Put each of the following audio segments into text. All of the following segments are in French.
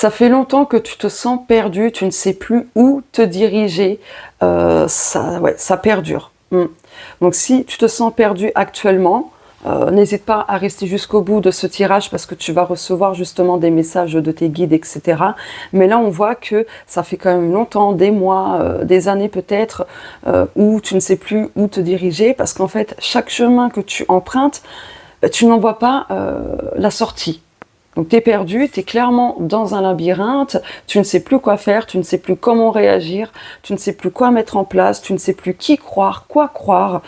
Ça fait longtemps que tu te sens perdu, tu ne sais plus où te diriger, ça perdure. Donc si tu te sens perdu actuellement, n'hésite pas à rester jusqu'au bout de ce tirage parce que tu vas recevoir justement des messages de tes guides, etc. Mais là, on voit que ça fait quand même longtemps, des mois, des années peut-être, où tu ne sais plus où te diriger parce qu'en fait, chaque chemin que tu empruntes, tu n'en vois pas la sortie. Donc tu es perdu, tu es clairement dans un labyrinthe, tu ne sais plus quoi faire, tu ne sais plus comment réagir, tu ne sais plus quoi mettre en place, tu ne sais plus qui croire, quoi croire,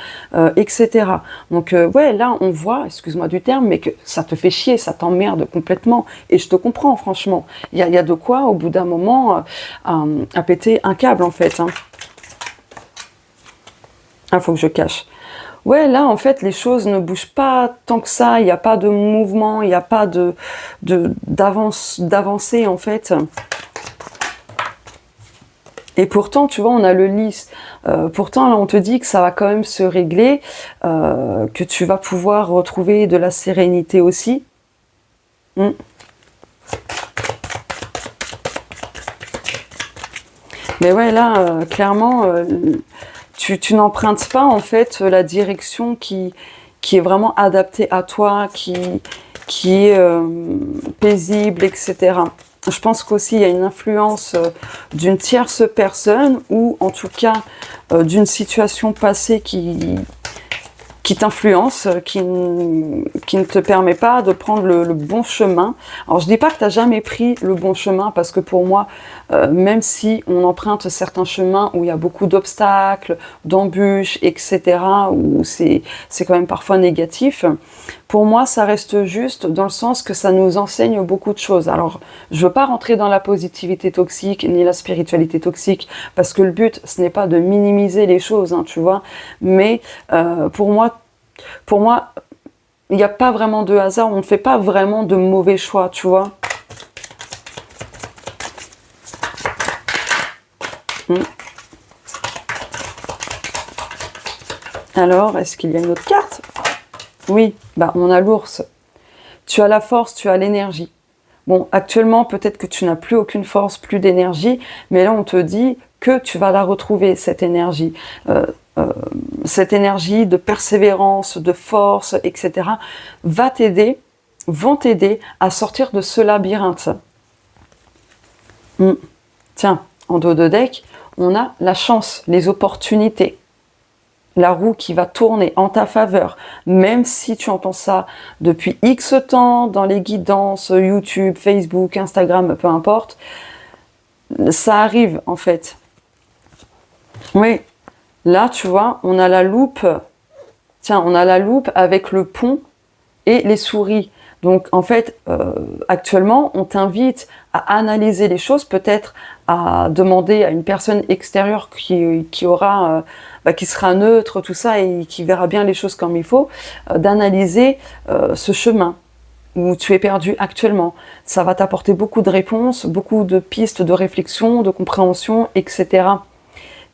etc. Donc ouais, là on voit, excuse-moi du terme, mais que ça te fait chier, ça t'emmerde complètement. Et je te comprends franchement, il y a de quoi au bout d'un moment à péter un câble en fait. Ah, faut que je cache. Ouais, là, en fait, les choses ne bougent pas tant que ça. Il n'y a pas de mouvement, il n'y a pas d'avancée, en fait. Et pourtant, tu vois, on a le lys. Pourtant, là, on te dit que ça va quand même se régler, que tu vas pouvoir retrouver de la sérénité aussi. Mais ouais, là, clairement... Tu n'empruntes pas en fait la direction qui est vraiment adaptée à toi, qui est paisible, etc. Je pense qu'aussi il y a une influence d'une tierce personne ou en tout cas d'une situation passée qui t'influence, qui ne te permet pas de prendre le bon chemin. Alors je dis pas que tu n'as jamais pris le bon chemin, parce que pour moi, même si on emprunte certains chemins où il y a beaucoup d'obstacles, d'embûches, etc., où c'est quand même parfois négatif, pour moi ça reste juste dans le sens que ça nous enseigne beaucoup de choses. Alors je veux pas rentrer dans la positivité toxique ni la spiritualité toxique, parce que le but ce n'est pas de minimiser les choses, tu vois, mais pour moi, il n'y a pas vraiment de hasard, on ne fait pas vraiment de mauvais choix, tu vois. Alors, est-ce qu'il y a une autre carte? Oui, on a l'ours. Tu as la force, tu as l'énergie. Bon, actuellement, peut-être que tu n'as plus aucune force, plus d'énergie, mais là, on te dit que tu vas la retrouver, cette énergie. Cette énergie de persévérance, de force, etc. vont t'aider à sortir de ce labyrinthe. Tiens, en dos de deck, on a la chance, les opportunités. La roue qui va tourner en ta faveur, même si tu entends ça depuis X temps, dans les guidances, YouTube, Facebook, Instagram, peu importe, ça arrive en fait. Oui, là tu vois, on a la loupe, on a la loupe avec le pont et les souris. Donc en fait, actuellement, on t'invite à analyser les choses, peut-être à demander à une personne extérieure qui sera neutre, tout ça, et qui verra bien les choses comme il faut, d'analyser ce chemin où tu es perdu actuellement. Ça va t'apporter beaucoup de réponses, beaucoup de pistes de réflexion, de compréhension, etc.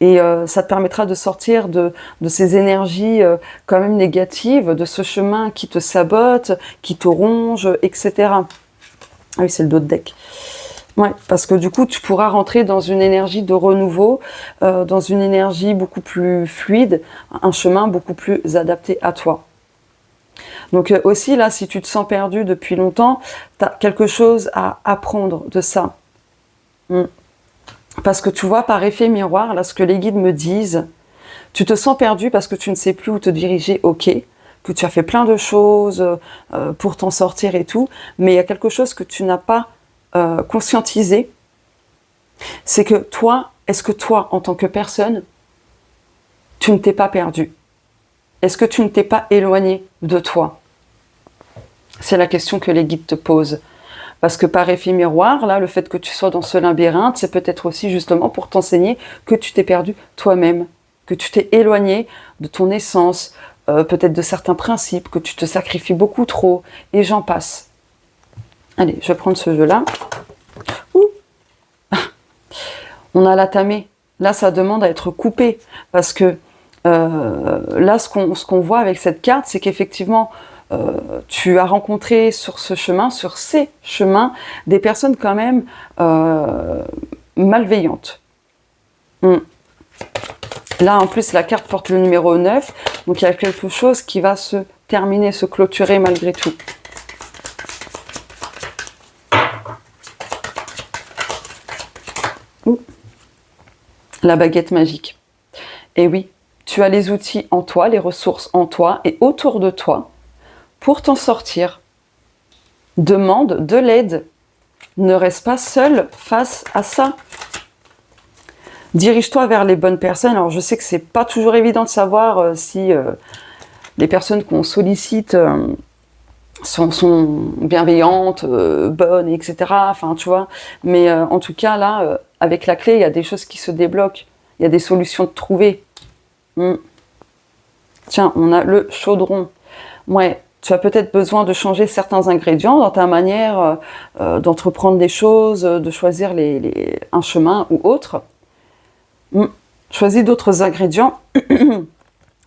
Et ça te permettra de sortir de ces énergies quand même négatives, de ce chemin qui te sabote, qui te ronge, etc. Ah oui, c'est le dos de deck. Ouais, parce que du coup, tu pourras rentrer dans une énergie de renouveau, dans une énergie beaucoup plus fluide, un chemin beaucoup plus adapté à toi. Donc aussi, là, si tu te sens perdu depuis longtemps, tu as quelque chose à apprendre de ça. Parce que tu vois, par effet miroir, là, ce que les guides me disent, tu te sens perdu parce que tu ne sais plus où te diriger, ok, que tu as fait plein de choses pour t'en sortir et tout, mais il y a quelque chose que tu n'as pas conscientisé, c'est que toi, est-ce que toi, en tant que personne, tu ne t'es pas perdu? Est-ce que tu ne t'es pas éloigné de toi? C'est la question que les guides te posent. Parce que par effet miroir, là, le fait que tu sois dans ce labyrinthe, c'est peut-être aussi justement pour t'enseigner que tu t'es perdu toi-même, que tu t'es éloigné de ton essence, peut-être de certains principes, que tu te sacrifies beaucoup trop, et j'en passe. Allez, je vais prendre ce jeu-là. On a la tamée. Là, ça demande à être coupé, parce que là, ce qu'on voit avec cette carte, c'est qu'effectivement, tu as rencontré sur ce chemin, sur ces chemins, des personnes quand même malveillantes. Là, en plus, la carte porte le numéro 9, donc il y a quelque chose qui va se terminer, se clôturer malgré tout. La baguette magique. Et oui, tu as les outils en toi, les ressources en toi et autour de toi pour t'en sortir. Demande de l'aide. Ne reste pas seul face à ça. Dirige-toi vers les bonnes personnes. Alors je sais que c'est pas toujours évident de savoir si les personnes qu'on sollicite sont bienveillantes, bonnes, etc. Enfin, tu vois. Mais en tout cas, là, avec la clé, il y a des choses qui se débloquent. Il y a des solutions de trouver. Tiens, on a le chaudron. Ouais, tu as peut-être besoin de changer certains ingrédients dans ta manière d'entreprendre des choses, de choisir un chemin ou autre. Choisis d'autres ingrédients.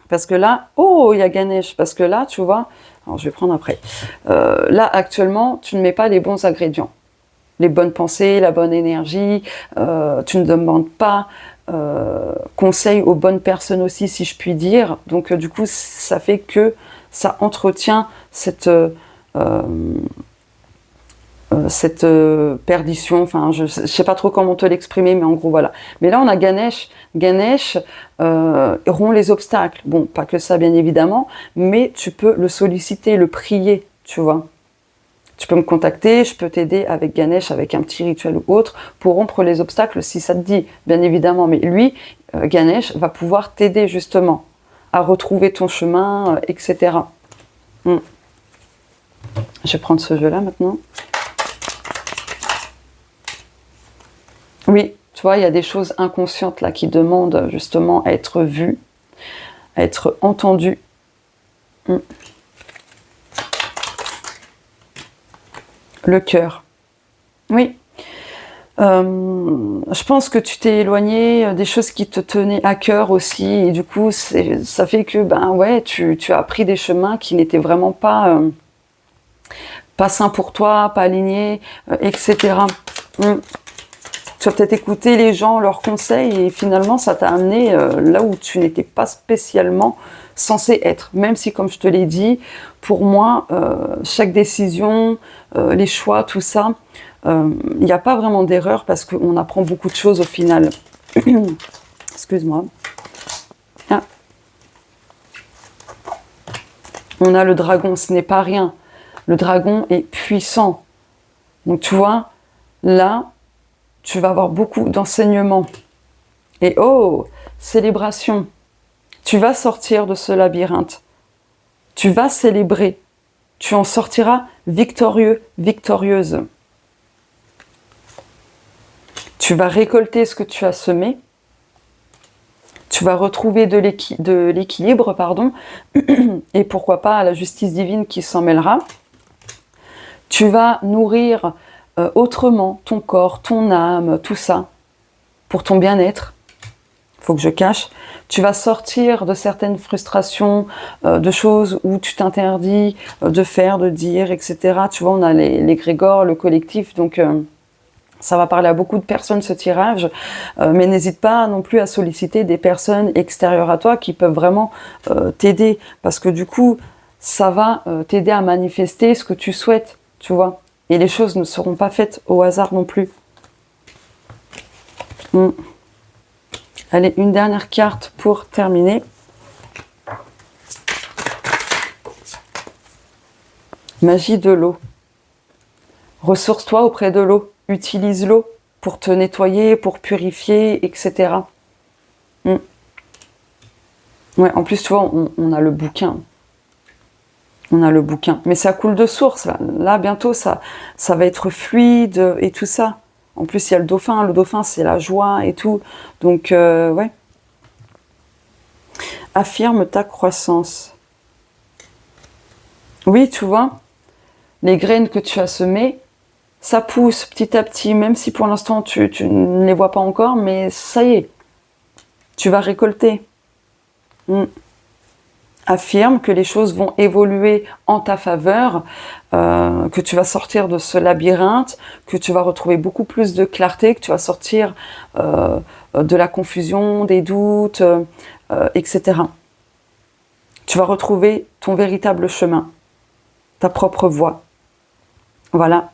Parce que là, oh, il y a Ganesh. Parce que là, tu vois, alors je vais prendre après. Là, actuellement, tu ne mets pas les bons ingrédients. Les bonnes pensées, la bonne énergie. Tu ne demandes pas conseil aux bonnes personnes aussi, si je puis dire. Donc, du coup, ça fait que ça entretient cette perdition, enfin je sais pas trop comment te l'exprimer, mais en gros voilà. Mais là on a Ganesh. Ganesh rompt les obstacles. Bon, pas que ça bien évidemment, mais tu peux le solliciter, le prier, tu vois. Tu peux me contacter, je peux t'aider avec Ganesh, avec un petit rituel ou autre, pour rompre les obstacles si ça te dit, bien évidemment. Mais lui, Ganesh, va pouvoir t'aider justement à retrouver ton chemin, etc. Je vais prendre ce jeu-là maintenant. Oui, tu vois, il y a des choses inconscientes là qui demandent justement à être vues, à être entendues. Le cœur. Oui. Je pense que tu t'es éloigné des choses qui te tenaient à cœur aussi, et du coup, ça fait que, ben ouais, tu as pris des chemins qui n'étaient vraiment pas sains pour toi, pas alignés, etc. Tu as peut-être écouté les gens, leurs conseils, et finalement, ça t'a amené là où tu n'étais pas spécialement censé être. Même si, comme je te l'ai dit, pour moi, chaque décision, les choix, tout ça, il n'y a pas vraiment d'erreur parce qu'on apprend beaucoup de choses au final. Excuse-moi. Ah. On a le dragon, ce n'est pas rien. Le dragon est puissant. Donc tu vois, là, tu vas avoir beaucoup d'enseignements. Et oh, célébration. Tu vas sortir de ce labyrinthe. Tu vas célébrer. Tu en sortiras victorieux, victorieuse. Tu vas récolter ce que tu as semé. Tu vas retrouver de l'équilibre, pardon, et pourquoi pas la justice divine qui s'en mêlera. Tu vas nourrir autrement ton corps, ton âme, tout ça, pour ton bien-être. Il faut que je cache. Tu vas sortir de certaines frustrations, de choses où tu t'interdis de faire, de dire, etc. Tu vois, on a les grégores, le collectif, donc ça va parler à beaucoup de personnes ce tirage, mais n'hésite pas non plus à solliciter des personnes extérieures à toi qui peuvent vraiment t'aider, parce que du coup, ça va t'aider à manifester ce que tu souhaites, tu vois. Et les choses ne seront pas faites au hasard non plus. Allez, une dernière carte pour terminer. Magie de l'eau. Ressource-toi auprès de l'eau. Utilise l'eau pour te nettoyer, pour purifier, etc. Ouais, en plus, tu vois, on a le bouquin. On a le bouquin. Mais ça coule de source. Là bientôt, ça va être fluide et tout ça. En plus, il y a le dauphin. Le dauphin, c'est la joie et tout. Donc, ouais. Affirme ta croissance. Oui, tu vois, les graines que tu as semées, ça pousse petit à petit, même si pour l'instant, tu ne les vois pas encore, mais ça y est, tu vas récolter. affirme que les choses vont évoluer en ta faveur, que tu vas sortir de ce labyrinthe, que tu vas retrouver beaucoup plus de clarté, que tu vas sortir de la confusion, des doutes, etc. Tu vas retrouver ton véritable chemin, ta propre voie. Voilà.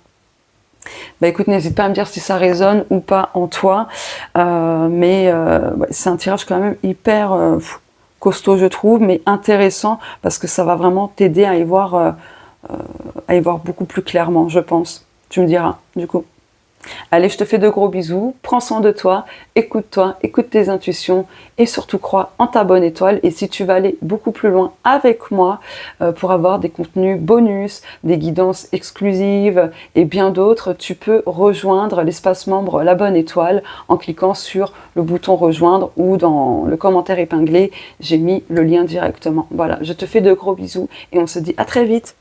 Bah écoute, n'hésite pas à me dire si ça résonne ou pas en toi, mais c'est un tirage quand même hyper costaud, je trouve, mais intéressant parce que ça va vraiment t'aider à y voir beaucoup plus clairement, je pense. Tu me diras, du coup. Allez, je te fais de gros bisous, prends soin de toi, écoute tes intuitions et surtout crois en ta bonne étoile. Et si tu vas aller beaucoup plus loin avec moi pour avoir des contenus bonus, des guidances exclusives et bien d'autres, tu peux rejoindre l'espace membre La Bonne Étoile en cliquant sur le bouton rejoindre ou dans le commentaire épinglé, j'ai mis le lien directement. Voilà, je te fais de gros bisous et on se dit à très vite.